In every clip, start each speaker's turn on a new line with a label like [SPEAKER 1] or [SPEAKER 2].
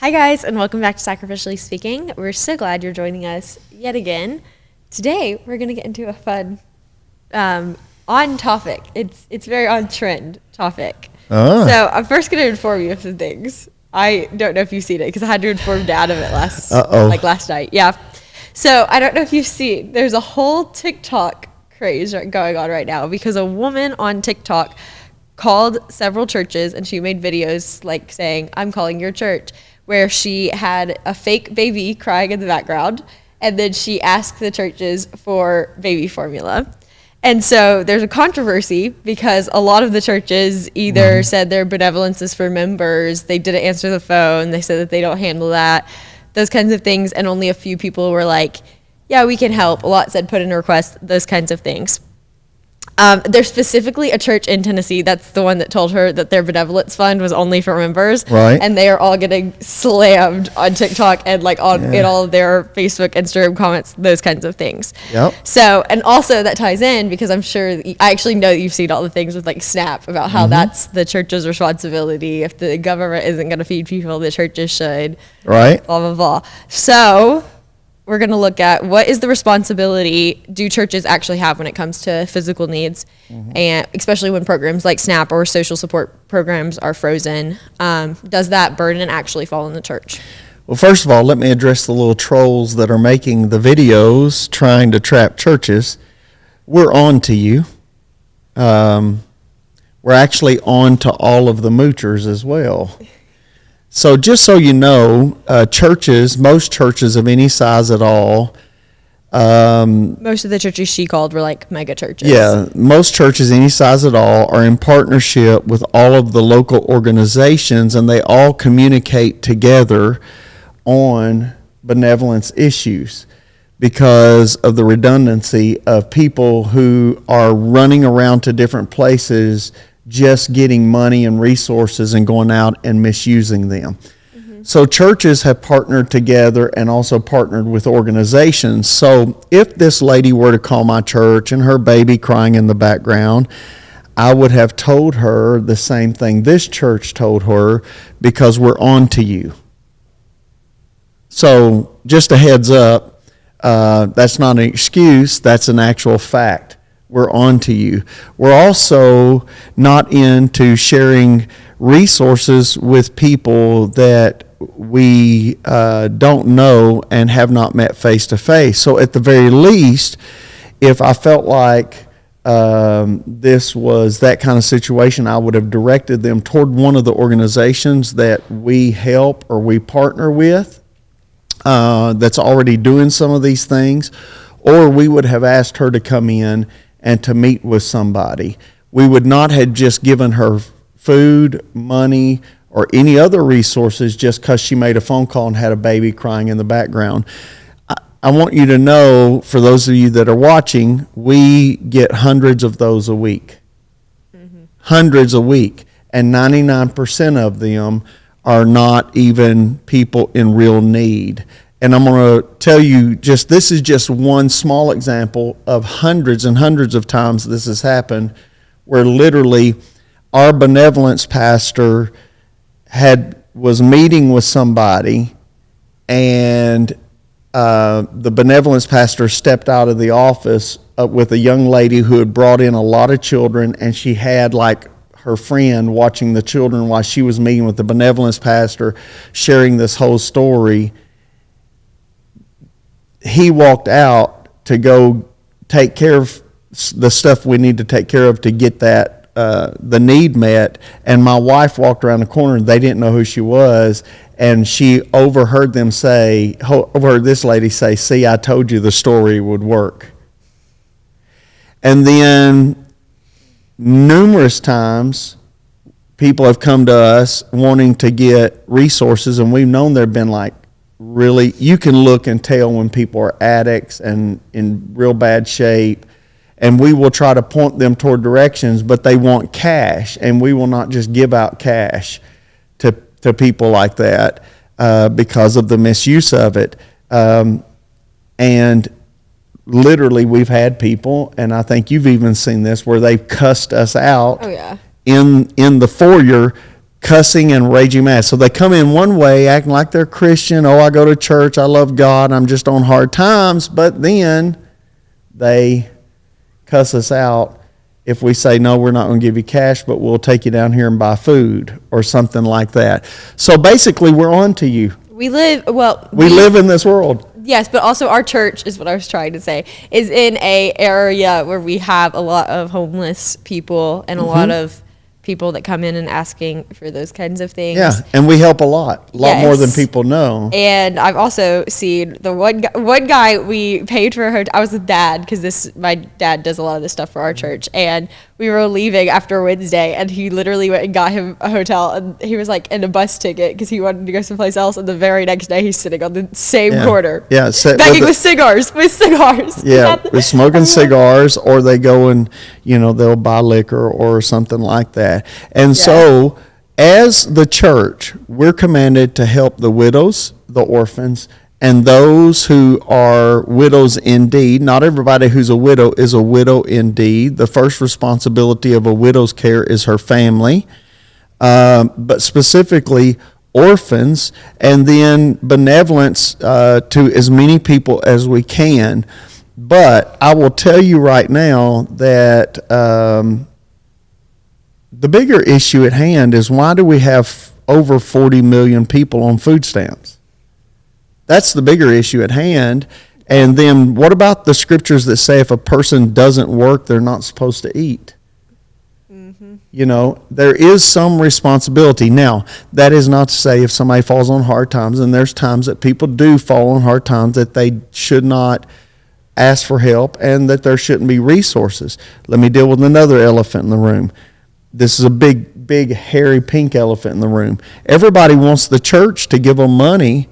[SPEAKER 1] Hi guys, and welcome back to Sacrificially Speaking. We're so glad you're joining us yet again. Today, we're going to get into a fun, on topic. It's very on trend topic. So I'm first going to inform you of some things. I don't know if you've seen it because I had to inform Dad of it last night. Yeah. So I don't know if you've seen. There's a whole TikTok craze going on right now because a woman on TikTok called several churches and she made videos like saying, "I'm calling your church," where she had a fake baby crying in the background, and then she asked the churches for baby formula. And so there's a controversy because a lot of the churches either said their benevolence is for members, they didn't answer the phone, they said that they don't handle that, those kinds of things, and only a few people were like, yeah, we can help. A lot said put in a request, those kinds of things. There's specifically a church in Tennessee that's the one that told her that their benevolence fund was only for members,
[SPEAKER 2] right?
[SPEAKER 1] And they are all getting slammed on TikTok and like in all of their Facebook, Instagram comments, those kinds of things.
[SPEAKER 2] Yep.
[SPEAKER 1] So, and also that ties in because I'm sure I actually know that you've seen all the things with like Snap about how that's the church's responsibility. If the government isn't going to feed people, the churches should.
[SPEAKER 2] Right.
[SPEAKER 1] Blah blah blah. So we're going to look at what is the responsibility do churches actually have when it comes to physical needs, and especially when programs like SNAP or social support programs are frozen. Does that burden actually fall on the church?
[SPEAKER 2] Well, first of all, let me address the little trolls that are making the videos trying to trap churches. We're on to you. We're actually on to all of the moochers as well. So just so you know, most churches of any size at all.
[SPEAKER 1] Most of the churches she called were like mega churches.
[SPEAKER 2] Yeah, most churches any size at all are in partnership with all of the local organizations, and they all communicate together on benevolence issues because of the redundancy of people who are running around to different places just getting money and resources and going out and misusing them. So churches have partnered together and also partnered with organizations. So if this lady were to call my church and her baby crying in the background, I would have told her the same thing this church told her, because we're on to you. So just a heads up, that's not an excuse, that's an actual fact. We're on to you. We're also not into sharing resources with people that we don't know and have not met face to face. So at the very least, if I felt like this was that kind of situation, I would have directed them toward one of the organizations that we help or we partner with that's already doing some of these things, or we would have asked her to come in and to meet with somebody. We would not have just given her food, money, or any other resources just because she made a phone call and had a baby crying in the background. I want you to know, for those of you that are watching, we get hundreds of those a week. Hundreds a week. And 99% of them are not even people in real need. And I'm going to tell you, this is just one small example of hundreds and hundreds of times this has happened, where literally our benevolence pastor was meeting with somebody, and the benevolence pastor stepped out of the office with a young lady who had brought in a lot of children, and she had like her friend watching the children while she was meeting with the benevolence pastor, sharing this whole story. He walked out to go take care of the stuff we need to take care of to get that the need met, and my wife walked around the corner and they didn't know who she was, and she overheard this lady say, "See, I told you the story would work." And then numerous times people have come to us wanting to get resources, and we've known there have been like, really, you can look and tell when people are addicts and in real bad shape, and we will try to point them toward directions, but they want cash, and we will not just give out cash to people like that because of the misuse of it. And literally, we've had people, and I think you've even seen this, where they've cussed us out in the foyer cussing and raging mad. So they come in one way, acting like they're Christian. Oh, I go to church. I love God. I'm just on hard times. But then they cuss us out if we say, no, we're not going to give you cash, but we'll take you down here and buy food or something like that. So basically, we're on to you.
[SPEAKER 1] We live
[SPEAKER 2] in this world.
[SPEAKER 1] Yes, but also our church, is what I was trying to say, is in a area where we have a lot of homeless people and a lot of people that come in and asking for those kinds of things.
[SPEAKER 2] Yeah, and we help a lot more than people know.
[SPEAKER 1] And I've also seen the one guy we paid for a hotel. I was with Dad because my dad does a lot of this stuff for our church, and we were leaving after Wednesday, and he literally went and got him a hotel, and he was like in a bus ticket because he wanted to go someplace else. And the very next day, he's sitting on the same corner, begging with cigars.
[SPEAKER 2] Yeah, with smoking cigars, or they go and they'll buy liquor or something like that. And so, as the church, we're commanded to help the widows, the orphans, and those who are widows indeed. Not everybody who's a widow is a widow indeed. The first responsibility of a widow's care is her family, but specifically orphans, and then benevolence to as many people as we can. But I will tell you right now that the bigger issue at hand is, why do we have over 40 million people on food stamps? That's the bigger issue at hand. And then what about the scriptures that say if a person doesn't work, they're not supposed to eat? There is some responsibility. Now, that is not to say if somebody falls on hard times, and there's times that people do fall on hard times, that they should not ask for help and that there shouldn't be resources. Let me deal with another elephant in the room. This is a big, hairy, pink elephant in the room. Everybody wants the church to give them money,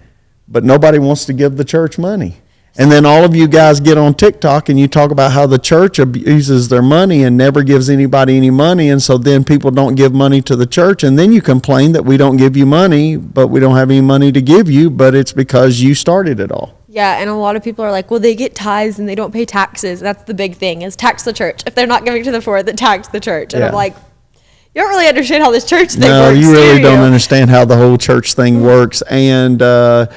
[SPEAKER 2] but nobody wants to give the church money. And then all of you guys get on TikTok and you talk about how the church abuses their money and never gives anybody any money, and so then people don't give money to the church, and then you complain that we don't give you money, but we don't have any money to give you, but it's because you started it all.
[SPEAKER 1] Yeah, and a lot of people are like, well, they get tithes and they don't pay taxes. That's the big thing, is tax the church. If they're not giving to the poor, then tax the church. And I'm like, you don't really understand how this church thing works. No,
[SPEAKER 2] you really don't understand how the whole church thing works. And, I'm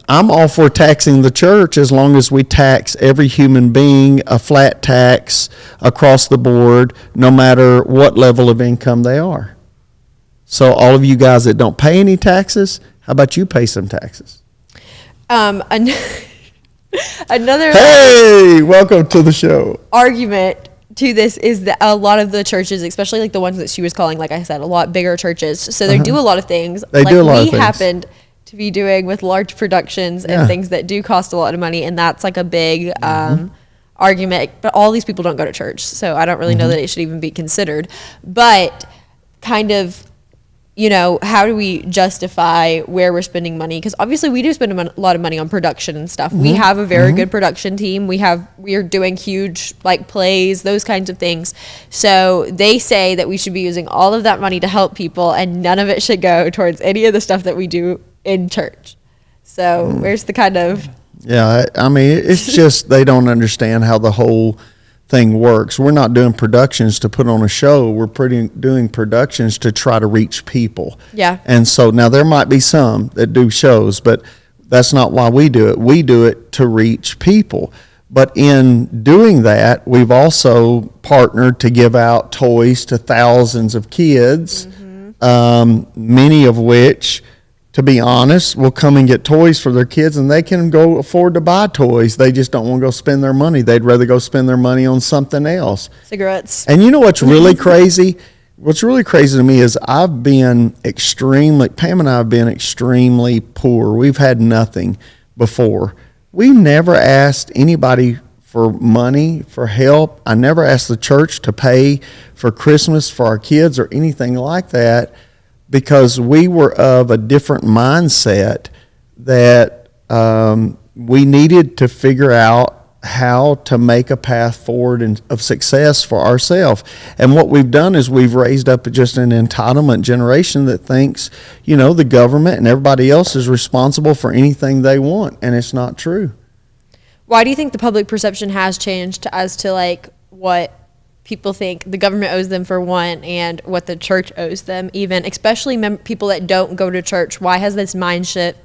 [SPEAKER 2] all for taxing the church as long as we tax every human being a flat tax across the board, no matter what level of income they are. So all of you guys that don't pay any taxes, how about you pay some taxes?
[SPEAKER 1] Another
[SPEAKER 2] Hey, welcome to the show.
[SPEAKER 1] Argument to this is that a lot of the churches, especially like the ones that she was calling, like I said, a lot bigger churches, so they do a lot of things.
[SPEAKER 2] They do a lot of things.
[SPEAKER 1] We happened to be doing with large productions and things that do cost a lot of money, and that's like a big argument. But all these people don't go to church, so I don't really know that it should even be considered. But kind of, how do we justify where we're spending money? Because obviously we do spend a lot of money on production and stuff. We have a very good production team. We are doing huge like plays, those kinds of things. So they say that we should be using all of that money to help people, and none of it should go towards any of the stuff that we do in church. So where's the kind of...
[SPEAKER 2] Yeah, I mean, it's just they don't understand how the whole thing works. We're not doing productions to put on a show. We're doing productions to try to reach people.
[SPEAKER 1] Yeah.
[SPEAKER 2] And so now there might be some that do shows, but that's not why we do it. We do it to reach people. But in doing that, we've also partnered to give out toys to thousands of kids, many of which, to be honest, will come and get toys for their kids, and they can go afford to buy toys. They just don't want to go spend their money. They'd rather go spend their money on something else.
[SPEAKER 1] Cigarettes.
[SPEAKER 2] And you know what's really crazy? What's really crazy to me is Pam and I have been extremely poor. We've had nothing before. We never asked anybody for money, for help. I never asked the church to pay for Christmas for our kids or anything like that, because we were of a different mindset that we needed to figure out how to make a path forward of success for ourselves. And what we've done is we've raised up just an entitlement generation that thinks, the government and everybody else is responsible for anything they want, and it's not true.
[SPEAKER 1] Why do you think the public perception has changed as to like what people think the government owes them for one, and what the church owes them, even especially people that don't go to church. Why has this mindset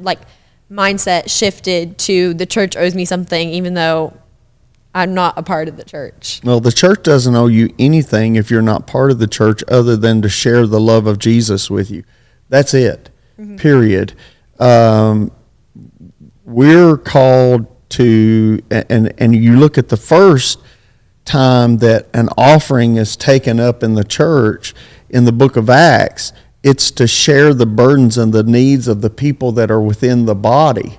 [SPEAKER 1] shifted to the church owes me something, even though I'm not a part of the church?
[SPEAKER 2] Well, the church doesn't owe you anything if you're not part of the church, other than to share the love of Jesus with you. That's it. Period. We're called to, and you look at the first time that an offering is taken up in the church in the book of Acts, it's to share the burdens and the needs of the people that are within the body.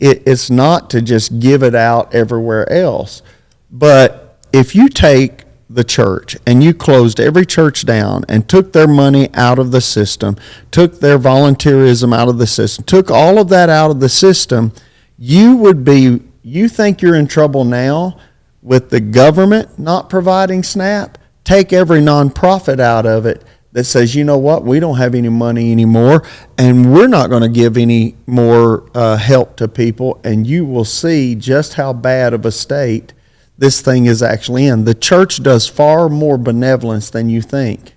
[SPEAKER 2] It's not to just give it out everywhere else. But if you take the church and you closed every church down and took their money out of the system, took their volunteerism out of the system, took all of that out of the system, you think you're in trouble now with the government not providing SNAP? Take every nonprofit out of it that says, you know what, we don't have any money anymore, and we're not going to give any more help to people, and you will see just how bad of a state this thing is actually in. The church does far more benevolence than you think.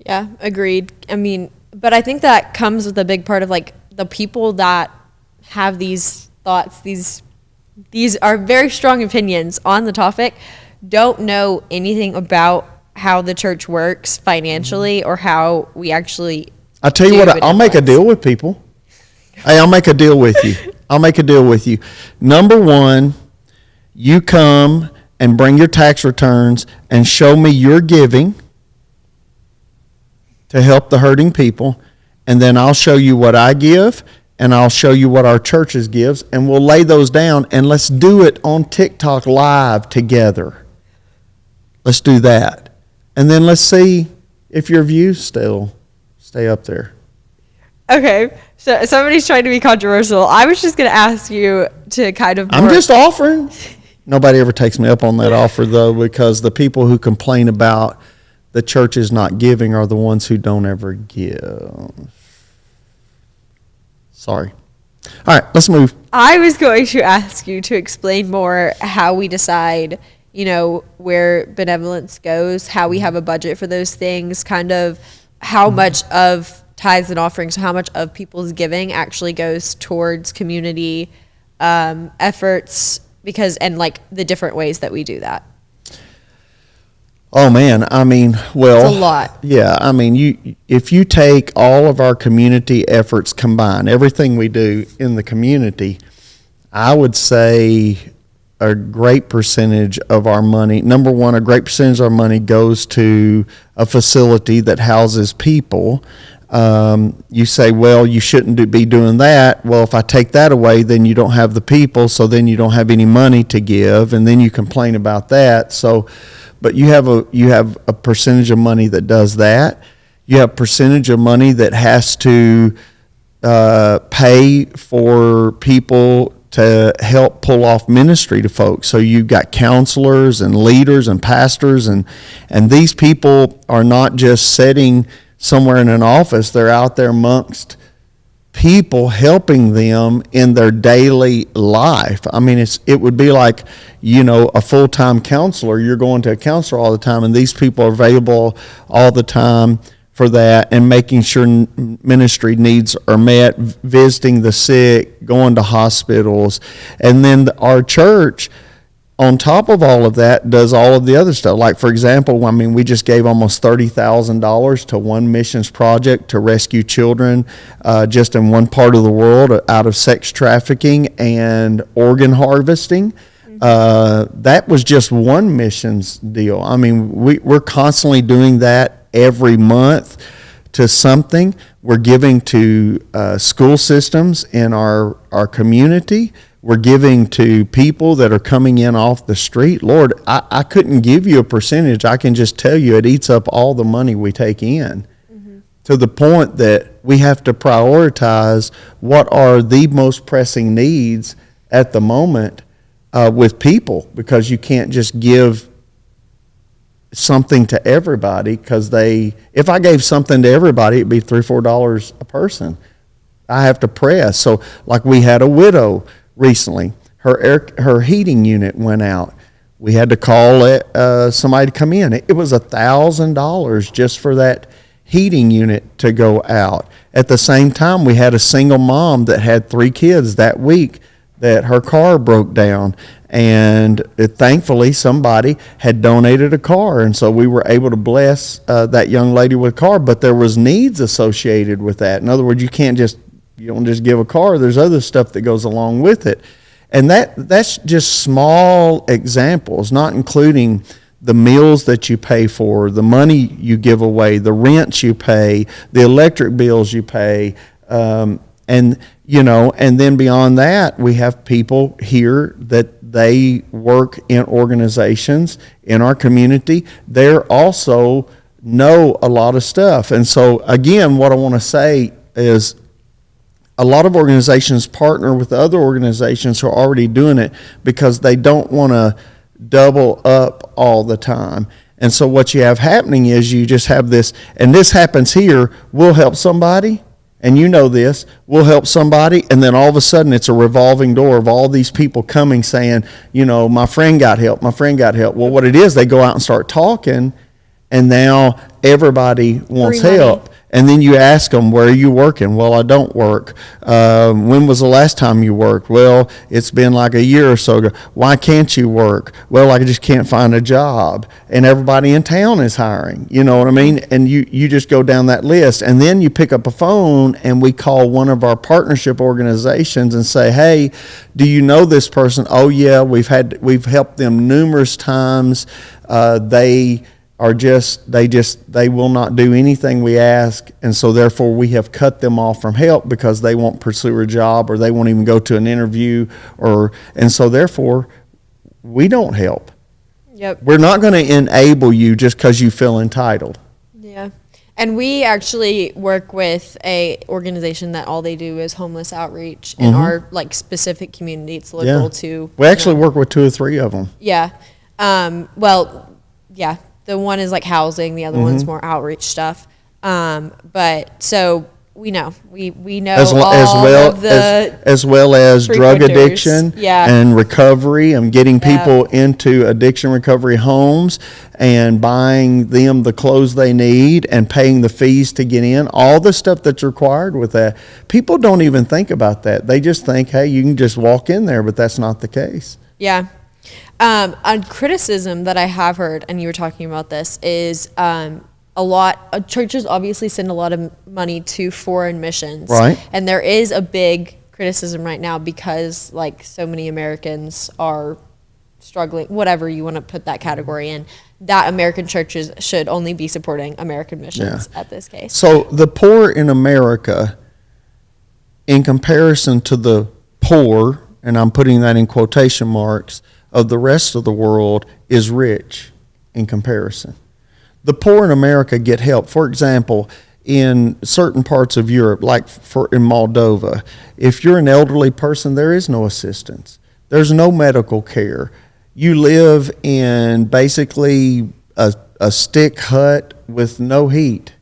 [SPEAKER 1] Yeah, agreed. I mean, but I think that comes with a big part of like the people that have these thoughts, these are very strong opinions on the topic, don't know anything about how the church works financially or how we actually.
[SPEAKER 2] I tell you what, I'll make a deal with people. Hey, I'll make a deal with you. Number one, you come and bring your tax returns and show me your giving to help the hurting people, and then I'll show you what I give, and I'll show you what our churches gives, and we'll lay those down, and let's do it on TikTok live together. Let's do that. And then let's see if your views still stay up there.
[SPEAKER 1] Okay, so somebody's trying to be controversial. I was just going to ask you to kind of...
[SPEAKER 2] I'm just offering. Nobody ever takes me up on that offer, though, because the people who complain about the churches not giving are the ones who don't ever give. Sorry. All right, let's move.
[SPEAKER 1] I was going to ask you to explain more how we decide, where benevolence goes, how we have a budget for those things, kind of how much of tithes and offerings, how much of people's giving actually goes towards community efforts, and like the different ways that we do that.
[SPEAKER 2] Oh man, I mean, well,
[SPEAKER 1] it's a lot.
[SPEAKER 2] Yeah, I mean, if you take all of our community efforts combined, everything we do in the community, I would say a great percentage of our money, number one, a great percentage of our money goes to a facility that houses people. You say, well, you shouldn't be doing that. Well, if I take that away, then you don't have the people, so then you don't have any money to give, and then you complain about that. So, but you have a percentage of money that does that. You have a percentage of money that has to pay for people to help pull off ministry to folks. So you've got counselors and leaders and pastors, and these people are not just sitting somewhere in an office. They're out there amongst people, helping them in their daily life. I mean, it would be like, a full-time counselor. You're going to a counselor all the time, and these people are available all the time for that, and making sure ministry needs are met, visiting the sick, going to hospitals. And then our church, on top of all of that, does all of the other stuff. Like, for example, we just gave almost $30,000 to one missions project to rescue children just in one part of the world out of sex trafficking and organ harvesting. That was just one missions deal. I mean, we're constantly doing that every month to something. We're giving to school systems in our community. We're giving to people that are coming in off the street. Lord, I couldn't give you a percentage. I can just tell you it eats up all the money we take in, to the point that we have to prioritize what are the most pressing needs at the moment with people, because you can't just give something to everybody, because if I gave something to everybody, it'd be $3 or $4 a person. I have to press. So like we had a widow recently, her heating unit went out. we had to call somebody to come in. It was $1,000 just for that heating unit to go out. At the same time, we had a single mom that had 3 kids that week that her car broke down, and thankfully somebody had donated a car, and so we were able to bless that young lady with a car. But there was needs associated with that. In other words, you don't just give a car. There's other stuff that goes along with it, and that's just small examples, not including the meals that you pay for, the money you give away, the rents you pay, the electric bills you pay, and then beyond that, we have people here that they work in organizations in our community. They're also know a lot of stuff. And so again, what I want to say is a lot of organizations partner with other organizations who are already doing it because they don't want to double up all the time. And so what you have happening is you just have this, and this happens here, we'll help somebody, and you know this, we'll help somebody, and then all of a sudden it's a revolving door of all these people coming saying, my friend got help, my friend got help. Well, what it is, they go out and start talking, and now everybody wants help. And then you ask them, where are you working? Well, I don't work. When was the last time you worked? Well, it's been like a year or so ago. Why can't you work? Well, I just can't find a job. And everybody in town is hiring. You know what I mean? And you just go down that list. And then you pick up a phone and we call one of our partnership organizations and say, hey, do you know this person? Oh, yeah, we've helped them numerous times. They will not do anything we ask, and so therefore we have cut them off from help because they won't pursue a job or they won't even go to an interview, and so therefore we don't help.
[SPEAKER 1] Yep.
[SPEAKER 2] We're not going to enable you just because you feel entitled.
[SPEAKER 1] Yeah. And we actually work with a organization that all they do is homeless outreach in our specific community. It's local to.
[SPEAKER 2] We actually work with 2 or 3 of them.
[SPEAKER 1] Yeah. The one is like housing, the other one's more outreach stuff. But so we know as well as drug addiction and recovery and getting people into addiction recovery homes and buying them the clothes they need and paying the fees to get in, all the stuff that's required with that. People don't even think about that. They just think, hey, you can just walk in there, but that's not the case. Yeah. A criticism that I have heard, and you were talking about this, is a lot of churches obviously send a lot of money to foreign missions.
[SPEAKER 2] Right.
[SPEAKER 1] And there is a big criticism right now because so many Americans are struggling, whatever you want to put that category in, that American churches should only be supporting American missions at this case.
[SPEAKER 2] So the poor in America, in comparison to the poor, and I'm putting that in quotation marks, of the rest of the world, is rich in comparison. The poor in America get help. For example, in certain parts of Europe, like in Moldova, if you're an elderly person, there is no assistance. There's no medical care. You live in basically a stick hut with no heat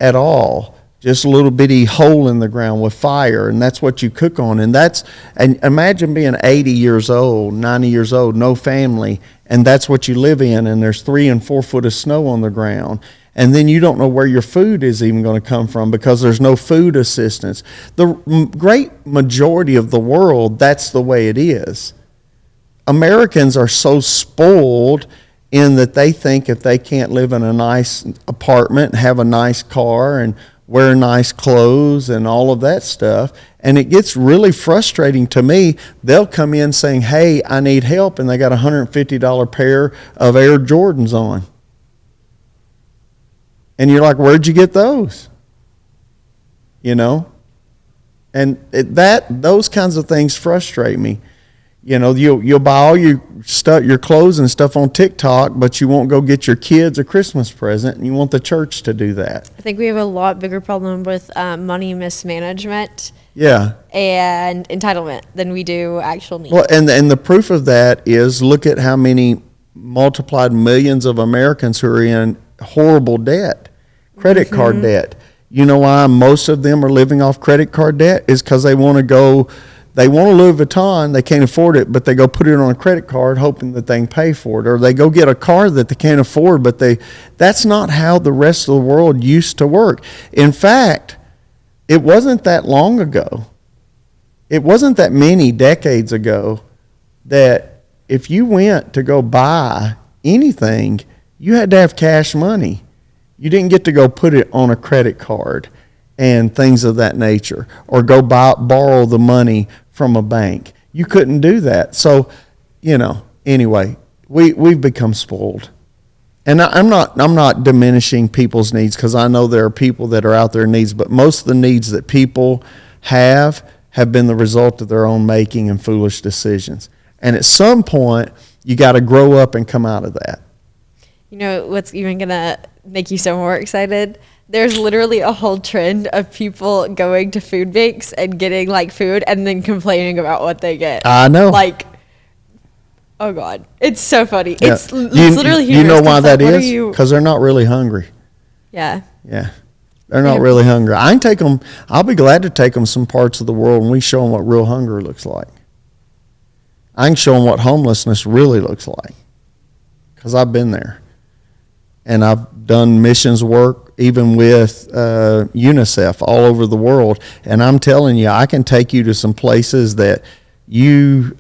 [SPEAKER 2] at all. Just a little bitty hole in the ground with fire, and that's what you cook on. And imagine being 80 years old, 90 years old, no family, and that's what you live in, and there's 3 and 4 foot of snow on the ground. And then you don't know where your food is even going to come from because there's no food assistance. The great majority of the world, that's the way it is. Americans are so spoiled in that they think if they can't live in a nice apartment, have a nice car, and wear nice clothes and all of that stuff. And it gets really frustrating to me. They'll come in saying, hey, I need help, and they got a $150 pair of Air Jordans on. And you're like, where'd you get those? And those kinds of things frustrate me. You'll buy all your stuff, your clothes and stuff on TikTok, but you won't go get your kids a Christmas present, and you want the church to do that.
[SPEAKER 1] I think we have a lot bigger problem with money mismanagement and entitlement than we do actual need.
[SPEAKER 2] Well, and the proof of that is look at how many multiplied millions of Americans who are in horrible debt, credit card debt. You know why most of them are living off credit card debt? Is because they want to go they want a Louis Vuitton, they can't afford it, but they go put it on a credit card hoping that they can pay for it. Or they go get a car that they can't afford, but that's not how the rest of the world used to work. In fact, it wasn't that long ago. It wasn't that many decades ago that if you went to go buy anything, you had to have cash money. You didn't get to go put it on a credit card and things of that nature, or go borrow the money from a bank. You couldn't do that. So, anyway, we've become spoiled. And I'm not diminishing people's needs, because I know there are people that are out there in needs, but most of the needs that people have been the result of their own making and foolish decisions. And at some point, you got to grow up and come out of that.
[SPEAKER 1] You know what's even going to make you so more excited? There's literally a whole trend of people going to food banks and getting like food and then complaining about what they get.
[SPEAKER 2] I know.
[SPEAKER 1] Like, oh God, it's so funny.
[SPEAKER 2] Yeah.
[SPEAKER 1] It's literally humorous.
[SPEAKER 2] You know why that
[SPEAKER 1] like,
[SPEAKER 2] is? Because they're not really hungry.
[SPEAKER 1] Yeah.
[SPEAKER 2] Yeah. They're not really hungry. I'll be glad to take them some parts of the world and we show them what real hunger looks like. I can show them what homelessness really looks like, because I've been there. And I've done missions work even with UNICEF all over the world. And I'm telling you, I can take you to some places that you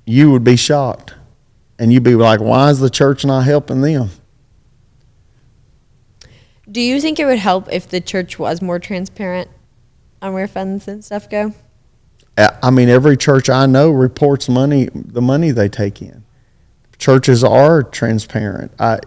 [SPEAKER 2] would be shocked. And you'd be like, why is the church not helping them?
[SPEAKER 1] Do you think it would help if the church was more transparent on where funds and stuff go?
[SPEAKER 2] I mean, every church I know reports the money they take in. Churches are transparent. I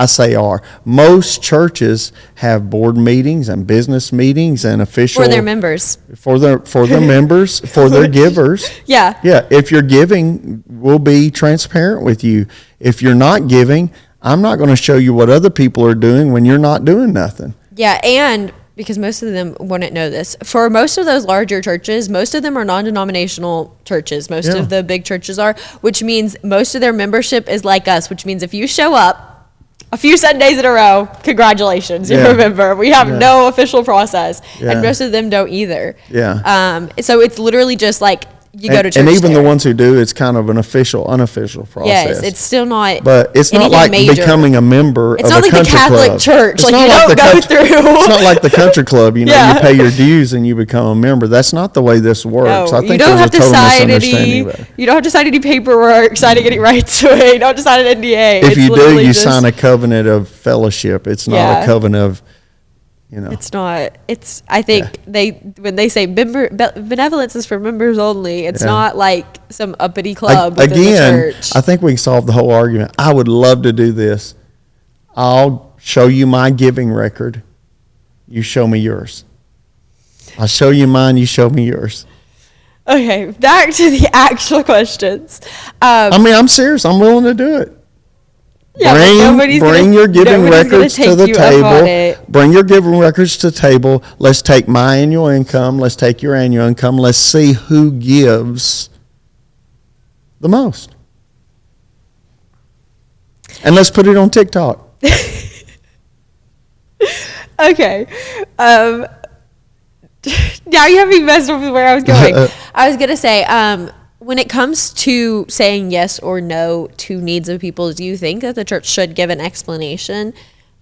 [SPEAKER 2] say are. Most churches have board meetings and business meetings and official
[SPEAKER 1] for their members.
[SPEAKER 2] For their members, for their givers.
[SPEAKER 1] Yeah.
[SPEAKER 2] Yeah. If you're giving, we'll be transparent with you. If you're not giving, I'm not going to show you what other people are doing when you're not doing nothing.
[SPEAKER 1] Yeah, and because most of them wouldn't know this. For most of those larger churches, most of them are non-denominational churches. Most of the big churches are, which means most of their membership is like us, which means if you show up a few Sundays in a row, congratulations, you're a member. We have no official process, and most of them don't either.
[SPEAKER 2] Yeah.
[SPEAKER 1] So it's literally just like you go to church.
[SPEAKER 2] And even
[SPEAKER 1] there.
[SPEAKER 2] the ones who do, it's kind of an unofficial process.
[SPEAKER 1] Yes, it's still not.
[SPEAKER 2] But it's not like
[SPEAKER 1] major.
[SPEAKER 2] Becoming a member
[SPEAKER 1] it's
[SPEAKER 2] of a country club. It's
[SPEAKER 1] not like the Catholic church.
[SPEAKER 2] It's
[SPEAKER 1] like
[SPEAKER 2] not
[SPEAKER 1] you
[SPEAKER 2] like
[SPEAKER 1] don't go through.
[SPEAKER 2] It's not like the country club. You pay your dues and you become a member. That's not the way this works.
[SPEAKER 1] No,
[SPEAKER 2] I think
[SPEAKER 1] you don't have to sign
[SPEAKER 2] any.
[SPEAKER 1] You don't have to sign any paperwork, signing any rights away. You don't have to sign an NDA.
[SPEAKER 2] If you do, you sign a covenant of fellowship. It's not a covenant of.
[SPEAKER 1] It's not. It's. I think when they say benevolence is for members only. It's not like some uppity club within the church.
[SPEAKER 2] I think we can solve the whole argument. I would love to do this. I'll show you my giving record. You show me yours. I'll show you mine. You show me yours.
[SPEAKER 1] Okay, back to the actual questions.
[SPEAKER 2] I'm serious. I'm willing to do it.
[SPEAKER 1] Yeah,
[SPEAKER 2] bring your giving records to the table. Bring your giving records to the table. Let's take my annual income. Let's take your annual income. Let's see who gives the most. And let's put it on TikTok.
[SPEAKER 1] Okay. Now you have me messed up with where I was going. I was going to say, when it comes to saying yes or no to needs of people, do you think that the church should give an explanation,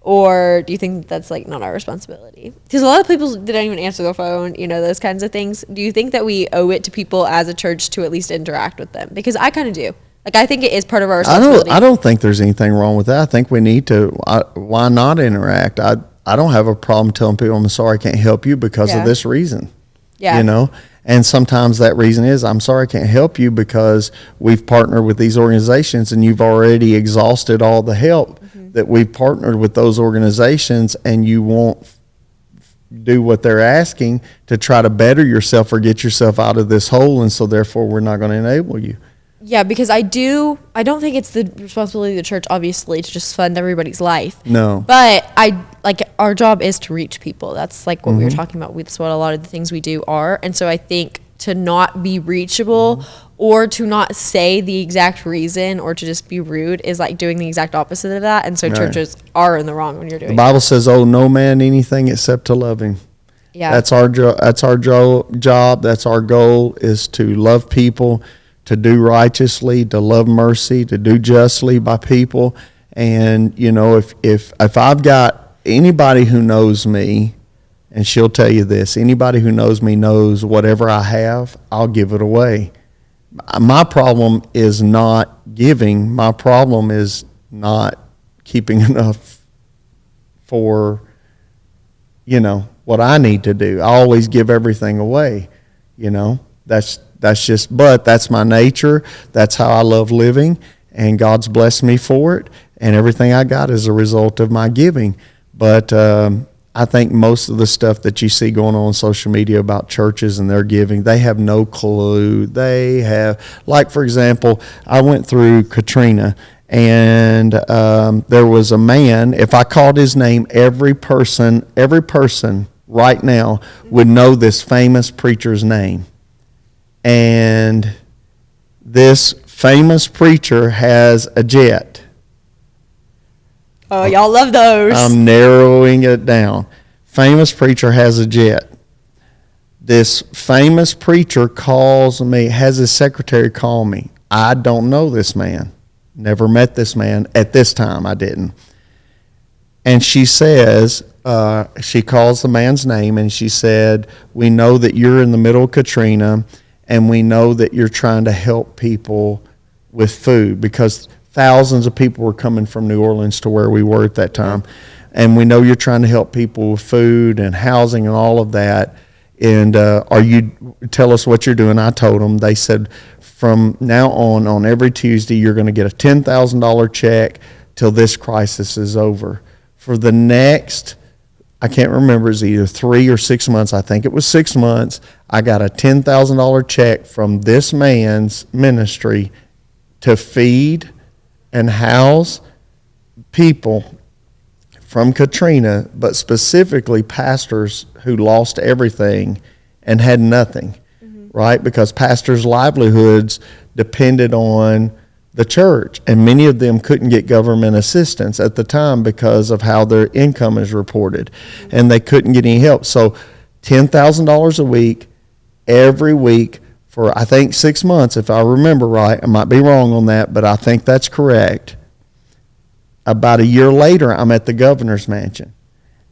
[SPEAKER 1] or do you think that's like not our responsibility? Because a lot of people didn't even answer the phone, those kinds of things. Do you think that we owe it to people as a church to at least interact with them? Because I kind of do. Like, I think it is part of our responsibility.
[SPEAKER 2] I don't think there's anything wrong with that. I think we need to. Why not interact? I don't have a problem telling people, I'm sorry, I can't help you because of this reason.
[SPEAKER 1] Yeah.
[SPEAKER 2] And sometimes that reason is, I'm sorry, I can't help you because we've partnered with these organizations and you've already exhausted all the help that we've partnered with those organizations, and you won't do what they're asking to try to better yourself or get yourself out of this hole, and so therefore we're not going to enable you.
[SPEAKER 1] Yeah, because I don't think it's the responsibility of the church, obviously, to just fund everybody's life.
[SPEAKER 2] No.
[SPEAKER 1] But our job is to reach people. That's like what we were talking about. That's what a lot of the things we do are. And so I think to not be reachable or to not say the exact reason or to just be rude is like doing the exact opposite of that. And so churches are in the wrong when you're doing
[SPEAKER 2] that. The Bible says, owe no man anything except to love him.
[SPEAKER 1] Yeah.
[SPEAKER 2] That's our job. That's our goal, is to love people, to do righteously, to love mercy, to do justly by people. And, you know, if I've got anybody who knows me, and she'll tell you this, anybody who knows me knows whatever I have, I'll give it away. My problem is not giving. My problem is not keeping enough for, you know, what I need to do. I always give everything away, you know. That's just, but that's my nature. That's how I love living, and God's blessed me for it, and everything I got is a result of my giving. But I think most of the stuff that you see going on social media about churches and their giving, they have no clue. They have, like, for example, I went through Katrina, and there was a man, if I called his name, every person right now would know this famous preacher's name. And this famous preacher has a jet.
[SPEAKER 1] Oh, y'all love those.
[SPEAKER 2] I'm narrowing it down. Famous preacher has a jet. This famous preacher calls me, has his secretary call me. I don't know this man. Never met this man. At this time, I didn't. And she says, she calls the man's name, and she said, we know that you're in the middle of Katrina, and we know that you're trying to help people with food, because thousands of people were coming from New Orleans to where we were at that time. And we know you're trying to help people with food and housing and all of that. And tell us what you're doing. I told them. They said, from now on every Tuesday, you're going to get a $10,000 check till this crisis is over. For the next, I can't remember, it's either 3 or 6 months. I think it was 6 months. I got a $10,000 check from this man's ministry to feed and house people from Katrina, but specifically pastors who lost everything and had nothing, right? Because pastors' livelihoods depended on the church, and many of them couldn't get government assistance at the time because of how their income is reported, and they couldn't get any help. So $10,000 a week, every week, for I think 6 months, if I remember right. I might be wrong on that, but I think that's correct. About a year later, I'm at the governor's mansion,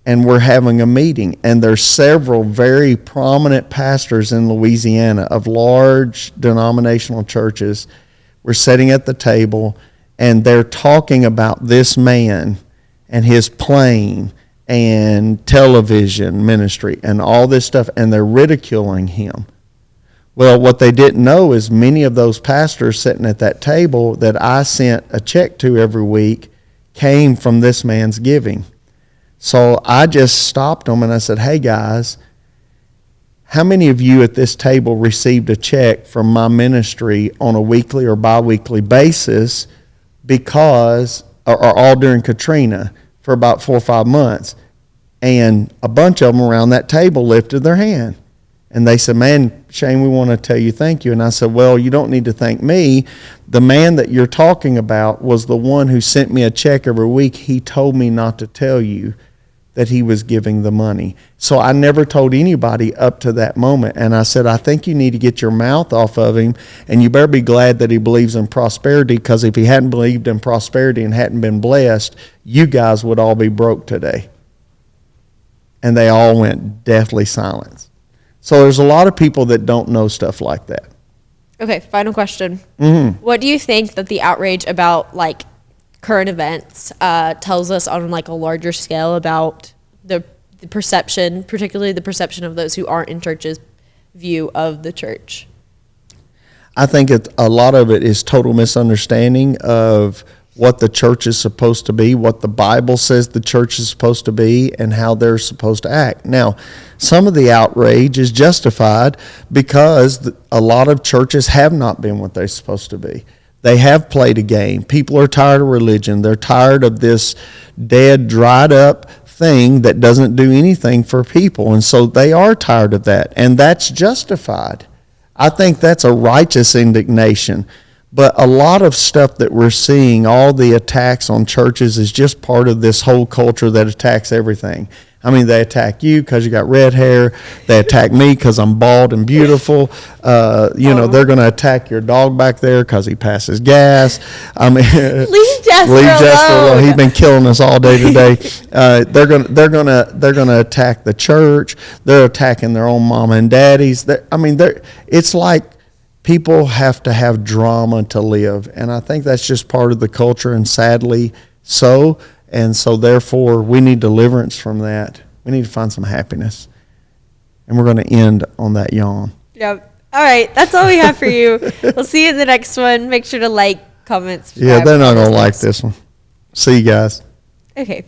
[SPEAKER 2] and we're having a meeting, and there's several very prominent pastors in Louisiana of large denominational churches. We're sitting at the table, and they're talking about this man and his plane and television ministry and all this stuff, and they're ridiculing him. Well, what they didn't know is many of those pastors sitting at that table that I sent a check to every week came from this man's giving. So I just stopped them and I said, hey guys, how many of you at this table received a check from my ministry on a weekly or bi-weekly basis because, or all during Katrina for about 4 or 5 months? And a bunch of them around that table lifted their hand. And they said, man, Shane, we want to tell you thank you. And I said, well, you don't need to thank me. The man that you're talking about was the one who sent me a check every week. He told me not to tell you that he was giving the money. So I never told anybody up to that moment. And I said, I think you need to get your mouth off of him, and you better be glad that he believes in prosperity, because if he hadn't believed in prosperity and hadn't been blessed, you guys would all be broke today. And they all went deathly silent. So there's a lot of people that don't know stuff like that.
[SPEAKER 1] Okay, final question.
[SPEAKER 2] Mm-hmm.
[SPEAKER 1] What do you think that the outrage about, like, current events tells us on, like, a larger scale about the perception, particularly the perception of those who aren't in church's view of the church?
[SPEAKER 2] I think a lot of it is total misunderstanding of what the church is supposed to be, what the Bible says the church is supposed to be, and how they're supposed to act. Now, some of the outrage is justified because a lot of churches have not been what they're supposed to be. They have played a game. People are tired of religion. They're tired of this dead, dried up thing that doesn't do anything for people. And so they are tired of that. And that's justified. I think that's a righteous indignation. But a lot of stuff that we're seeing, all the attacks on churches, is just part of this whole culture that attacks everything. I mean, they attack you because you got red hair. They attack me because I'm bald and beautiful. They're going to attack your dog back there because he passes gas. I mean,
[SPEAKER 1] leave Jasper alone.
[SPEAKER 2] He's been killing us all day today. They're gonna attack the church. They're attacking their own mama and daddies. It's like people have to have drama to live, and I think that's just part of the culture, and sadly so. And so, therefore, we need deliverance from that. We need to find some happiness. And we're going to end on that yawn.
[SPEAKER 1] Yep. All right. That's all we have for you. We'll see you in the next one. Make sure to like, comment, subscribe.
[SPEAKER 2] Yeah, they're not going to like this one. See you guys.
[SPEAKER 1] Okay.